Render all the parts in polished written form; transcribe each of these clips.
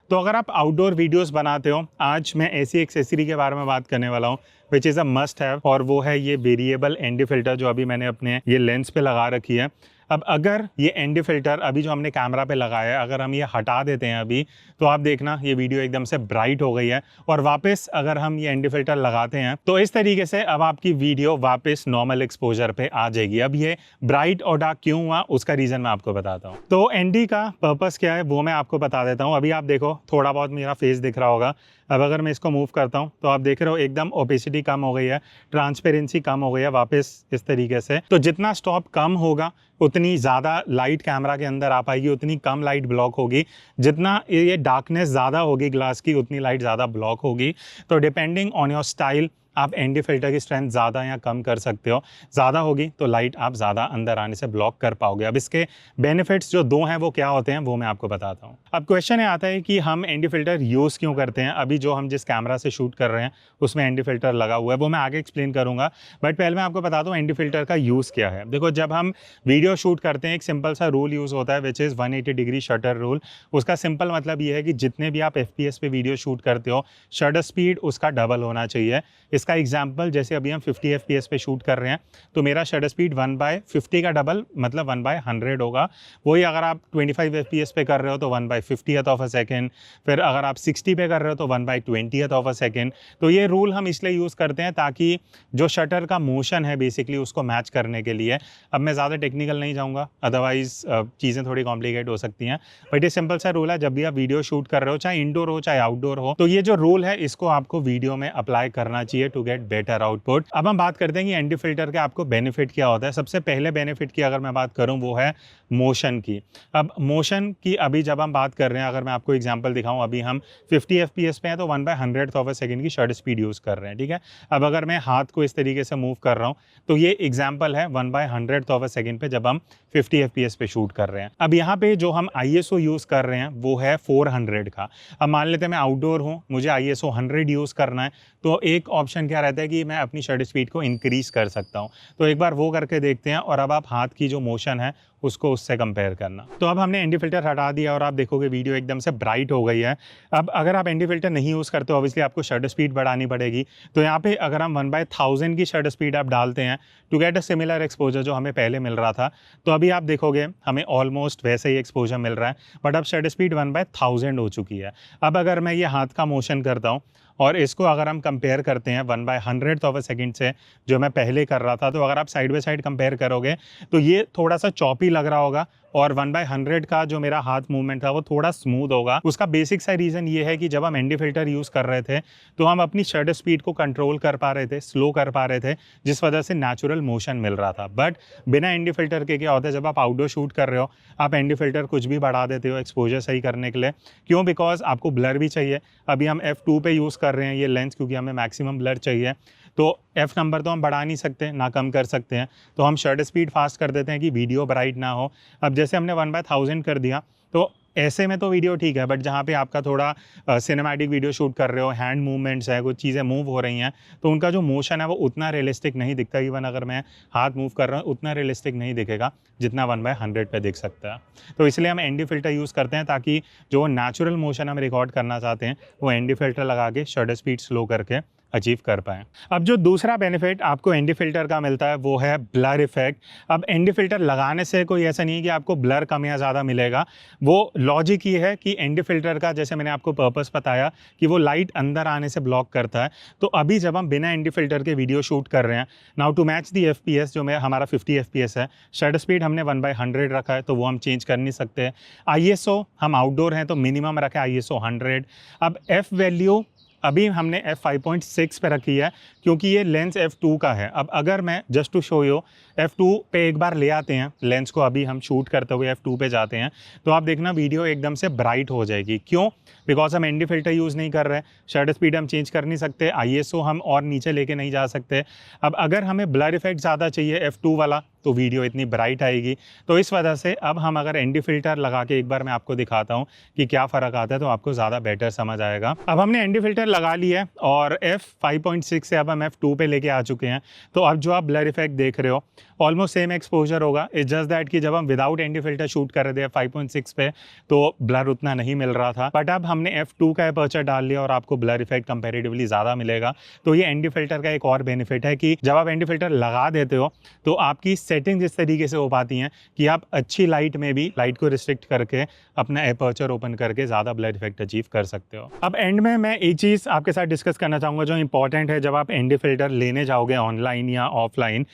तो अगर आप आउटडोर वीडियोस बनाते हो, आज मैं ऐसी एक्सेसरी के बारे में बात करने वाला हूँ which is a must have, और वो है ये वेरिएबल एनडी फिल्टर जो अभी मैंने अपने ये लेंस पे लगा रखी है। अब अगर ये एनडी फिल्टर अभी जो हमने कैमरा पे लगाया है, अगर हम ये हटा देते हैं अभी, तो आप देखना ये वीडियो एकदम से ब्राइट हो गई है। और वापस अगर हम ये एनडी फिल्टर लगाते हैं तो इस तरीके से अब आपकी वीडियो वापस नॉर्मल एक्सपोजर पे आ जाएगी। अब ये ब्राइट और डार्क क्यों हुआ, उसका रीज़न मैं आपको बताता हूँ। तो एनडी का पर्पस क्या है वो मैं आपको बता देता हूँ। अभी आप देखो थोड़ा बहुत मेरा फेस दिख रहा होगा। अब अगर मैं इसको मूव करता हूँ तो आप देख रहे हो एकदम ओपेसिटी कम हो गई है, ट्रांसपेरेंसी कम हो गई है वापस इस तरीके से। तो जितना स्टॉप कम होगा उतनी ज़्यादा लाइट कैमरा के अंदर आ पाएगी, उतनी कम लाइट ब्लॉक होगी। जितना ये डार्कनेस ज़्यादा होगी ग्लास की, उतनी लाइट ज़्यादा ब्लॉक होगी। तो डिपेंडिंग ऑन योर स्टाइल आप एनडी फिल्टर की स्ट्रेंथ ज़्यादा या कम कर सकते हो। ज़्यादा होगी तो लाइट आप ज़्यादा अंदर आने से ब्लॉक कर पाओगे। अब इसके बेनिफिट्स जो दो हैं वो क्या होते हैं वो मैं आपको बताता हूँ। अब क्वेश्चन ये आता है कि हम एनडी फिल्टर यूज़ क्यों करते हैं। अभी जो हम जिस कैमरा से शूट कर रहे हैं उसमें एनडी फिल्टर लगा हुआ है, वो मैं आगे एक्सप्लेन करूँगा। बट पहले मैं आपको बताता हूँ एनडी फिल्टर का यूज़ क्या है। देखो, जब हम वीडियो शूट करते हैं एक सिंपल सा रूल यूज़ होता है which is 180 degree shutter rule. उसका सिंपल मतलब ये है कि जितने भी आप FPS पे वीडियो शूट करते हो, शटर स्पीड उसका डबल होना चाहिए। इसका एग्जाम्पल, जैसे अभी हम 50 FPS पे शूट कर रहे हैं तो मेरा शटर स्पीड 1/50 का डबल मतलब 1/100 होगा। वही अगर आप 25 FPS पे कर रहे हो तो 1/50th ऑफ अ सेकेंड, फिर अगर आप 60 पे कर रहे हो तो 1/20th ऑफ अ सेकेंड। तो ये रूल हम इसलिए यूज़ करते हैं ताकि जो शटर का मोशन है बेसिकली उसको मैच करने के लिए। अब मैं ज़्यादा टेक्निकल नहीं जाऊँगा, अदरवाइज़ चीज़ें थोड़ी कॉम्प्लिकेट हो सकती हैं। बट ये सिंपल सा रूल है, जब भी आप वीडियो शूट कर रहे हो, चाहे इंडोर हो चाहे आउटडोर हो, तो ये जो रूल है इसको आपको वीडियो में अप्लाई करना चाहिए टू गेट बेटर आउटपुट। अब हम बात करते हैं कि एनडी फिल्टर के आपको बेनिफिट क्या होता है। सबसे पहले बेनिफिट की अगर मैं बात करूं वो है मोशन की। अब मोशन की अभी जब हम बात कर रहे हैं, अगर मैं आपको एग्जांपल दिखाऊं, अभी हम 50 FPS पे हैं तो 1/100th ऑफ अ सेकेंड की शटर स्पीड यूज़ कर रहे हैं, ठीक है। अब अगर मैं हाथ को इस तरीके से मूव कर रहा हूं तो ये एग्जाम्पल है 1/100th ऑफ अ सेकेंड पे जब हम 50 FPS पे शूट कर रहे हैं। अब यहाँ पे जो हम ISO यूज़ कर रहे हैं वो है 400 का। अब मान लेते हैं मैं आउटडोर हूँ, मुझे ISO 100 यूज़ करना है, तो एक ऑप्शन क्या रहता है कि मैं अपनी शटर स्पीड को इंक्रीज़ कर सकता हूँ। तो एक बार वो करके देखते हैं, और अब आप हाथ की जो मोशन है उसको उससे कंपेयर करना। तो अब हमने एनडी फिल्टर हटा दिया और आप देखोगे वीडियो एकदम से ब्राइट हो गई है। अब अगर आप एनडी फिल्टर नहीं यूज़ करते हो, ऑब्वियसली आपको शटर स्पीड बढ़ानी पड़ेगी। तो यहाँ पे अगर हम 1/1000 की शटर स्पीड आप डालते हैं to get a similar exposure जो हमें पहले मिल रहा था, तो अभी आप देखोगे हमें ऑलमोस्ट वैसे ही एक्सपोजर मिल रहा है, बट अब शटर स्पीड 1/1000 हो चुकी है। अब अगर मैं ये हाथ का मोशन करता हूँ और इसको अगर हम कंपेयर करते हैं 1/100th ऑफ अ सेकेंड से जो मैं पहले कर रहा था, तो अगर आप साइड बाय साइड कंपेयर करोगे तो ये थोड़ा सा चॉपी लग रहा होगा, और 1/100 का जो मेरा हाथ मूवमेंट था वो थोड़ा स्मूथ होगा। उसका बेसिक सा रीज़न ये है कि जब हम एनडी फिल्टर यूज़ कर रहे थे तो हम अपनी शटर स्पीड को कंट्रोल कर पा रहे थे, स्लो कर पा रहे थे, जिस वजह से नेचुरल मोशन मिल रहा था। बट बिना एनडी फिल्टर के क्या होता है, जब आप आउटडोर शूट कर रहे हो आप एनडी फिल्टर कुछ भी बढ़ा देते हो एक्सपोजर सही करने के लिए। क्यों? बिकॉज आपको ब्लर भी चाहिए। अभी हम F2 पे यूज़ कर रहे हैं ये लेंस, क्योंकि हमें मैक्सिमम ब्लर चाहिए। तो F नंबर तो हम बढ़ा नहीं सकते, ना कम कर सकते हैं, तो हम शटर स्पीड फास्ट कर देते हैं कि वीडियो ब्राइट ना हो। अब जैसे हमने 1/1000 कर दिया तो ऐसे में तो वीडियो ठीक है, बट जहाँ पे आपका थोड़ा सिनेमैटिक वीडियो शूट कर रहे हो, हैंड मूवमेंट्स है, कुछ चीज़ें मूव हो रही हैं, तो उनका जो मोशन है वो उतना रियलिस्टिक नहीं दिखता। इवन अगर मैं हाथ मूव कर रहा हूँ उतना रियलिस्टिक नहीं दिखेगा जितना 1/100 पे दिख सकता है। तो इसलिए हम एनडी फिल्टर यूज़ करते हैं ताकि जो नेचुरल मोशन हम रिकॉर्ड करना चाहते हैं वो एनडी फिल्टर लगा के शटर स्पीड स्लो करके अचीव कर पाएँ। अब जो दूसरा बेनिफिट आपको एनडी फिल्टर का मिलता है वो है ब्लर इफेक्ट। अब एनडी फिल्टर लगाने से कोई ऐसा नहीं है कि आपको ब्लर कम या ज़्यादा मिलेगा। वो लॉजिक ये है कि एनडी फिल्टर का, जैसे मैंने आपको पर्पस बताया कि वो लाइट अंदर आने से ब्लॉक करता है। तो अभी जब हम बिना एनडी फिल्टर के वीडियो शूट कर रहे हैं, now to match the FPS जो हमारा 50 FPS है, शटर स्पीड हमने 1/100 रखा है तो वो हम चेंज कर नहीं सकते। ISO हम आउटडोर हैं तो मिनिमम रखा है ISO 100। अब F वैल्यू अभी हमने F5.6 पे रखी है क्योंकि ये लेंस F2 का है। अब अगर मैं just to show you F2 पे एक बार ले आते हैं लेंस को, अभी हम शूट करते हुए F2 पे जाते हैं, तो आप देखना वीडियो एकदम से ब्राइट हो जाएगी। क्यों? बिकॉज हम एनडी फिल्टर यूज़ नहीं कर रहे हैं, शटर स्पीड हम चेंज कर नहीं सकते, ISO हम और नीचे लेके नहीं जा सकते। अब अगर हमें ब्लर इफेक्ट ज़्यादा चाहिए F2 वाला, तो वीडियो इतनी ब्राइट आएगी। तो इस वजह से अब हम अगर ND फिल्टर लगा के एक बार मैं आपको दिखाता हूँ कि क्या फ़र्क आता है, तो आपको ज़्यादा बेटर समझ आएगा। अब हमने ND फिल्टर लगा लिया है और f5.6 से अब हम f2 पे लेके आ चुके हैं। तो अब जो आप ब्लर इफेक्ट देख रहे हो ऑलमोस्ट सेम एक्सपोजर होगा। इट्स जस्ट दैट कि जब हम विदाउट ND फिल्टर शूट कर रहे थे 5.6 पे तो ब्लर उतना नहीं मिल रहा था, बट अब हमने f2 का अपर्चर डाल लिया और आपको ब्लर इफेक्ट कंपैरेटिवली ज़्यादा मिलेगा। तो ये ND फिल्टर का एक और बेनिफिट है कि जब आप ND फिल्टर लगा देते हो तो आपकी सेटिंग इस तरीके से हो पाती हैं कि आप अच्छी लाइट में भी लाइट को रिस्ट्रिक्ट करके अपना अपर्चर ओपन करके ज़्यादा ब्लर इफेक्ट अचीव कर सकते हो। अब एंड में मैं एक चीज़ आपके साथ डिस्कस करना चाहूँगा जो इंपॉर्टेंट है जब आप ND फिल्टर लेने जाओगे ऑनलाइन या offline.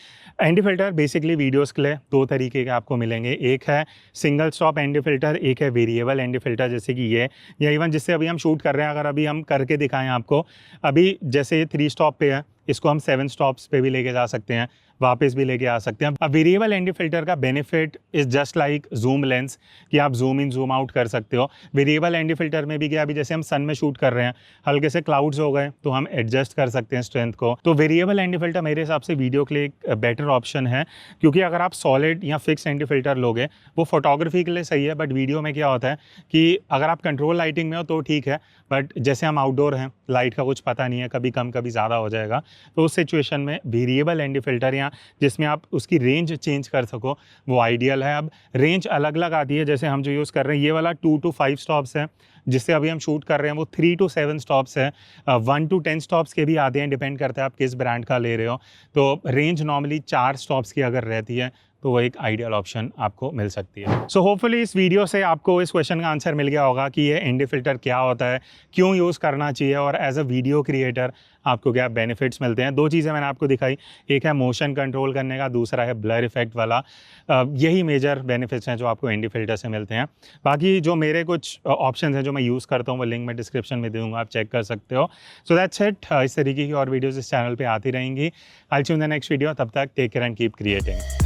ND filter basically videos के लिए दो तरीके के आपको मिलेंगे, एक है सिंगल स्टॉप ND फिल्टर, एक है वेरिएबल ND फिल्टर जैसे कि ये, या इवन जिससे अभी हम शूट कर रहे हैं अगर अभी हम करके दिखाएं आपको, अभी जैसे ये 3 स्टॉप पे है इसको हम 7 स्टॉप्स पे भी लेके जा सकते हैं, वापस भी लेके आ सकते हैं। अब वेरिएबल ND फिल्टर का benefit is just like zoom lens कि आप जूम इन जूम आउट कर सकते हो। वेरिएबल ND फिल्टर में भी क्या, अभी जैसे हम सन में शूट कर रहे हैं, हल्के से क्लाउड्स हो गए तो हम एडजस्ट कर सकते हैं स्ट्रेंथ को। तो वेरिएबल ND फिल्टर मेरे हिसाब से वीडियो के लिए एक बेटर ऑप्शन है, क्योंकि अगर आप सॉलिड या फिक्स ND फिल्टर लोगे वो फोटोग्राफी के लिए सही है, बट वीडियो में क्या होता है कि अगर आप कंट्रोल लाइटिंग में हो तो ठीक है, बट जैसे हम आउटडोर हैं लाइट का कुछ पता नहीं है, कभी कम कभी ज़्यादा हो जाएगा, तो उस सिचुएशन में वेरिएबल ND फिल्टर या जिसमें आप उसकी रेंज चेंज कर सको वो आइडियल है। अब रेंज अलग अलग आती है, जैसे हम जो यूज़ कर रहे हैं ये वाला 2 to 5 स्टॉप्स है, जिससे अभी हम शूट कर रहे हैं वो 3 to 7 स्टॉप्स है, 1 to 10 स्टॉप्स के भी आते हैं, डिपेंड करता है आप किस ब्रांड का ले रहे हो। तो रेंज नॉर्मली 4 स्टॉप्स की अगर रहती है तो वो एक आइडियल ऑप्शन आपको मिल सकती है। सो होपफुली इस वीडियो से आपको इस क्वेश्चन का आंसर मिल गया होगा कि ये ND फिल्टर क्या होता है, क्यों यूज़ करना चाहिए, और एज अ वीडियो क्रिएटर आपको क्या बेनिफिट्स मिलते हैं। 2 चीज़ें मैंने आपको दिखाई, एक है मोशन कंट्रोल करने का, दूसरा है ब्लर इफेक्ट वाला। यही मेजर बेनिफिट्स हैं जो आपको ND फिल्टर से मिलते हैं। बाकी जो मेरे कुछ ऑप्शन हैं जो मैं यूज़ करता हूँ वो लिंक मैं डिस्क्रिप्शन में दे दूँगा, आप चेक कर सकते हो। So that's it. इस तरीके की और वीडियोज़ इस चैनल पर आती रहेंगी। I will see you in the next video. तब तक take care and keep creating.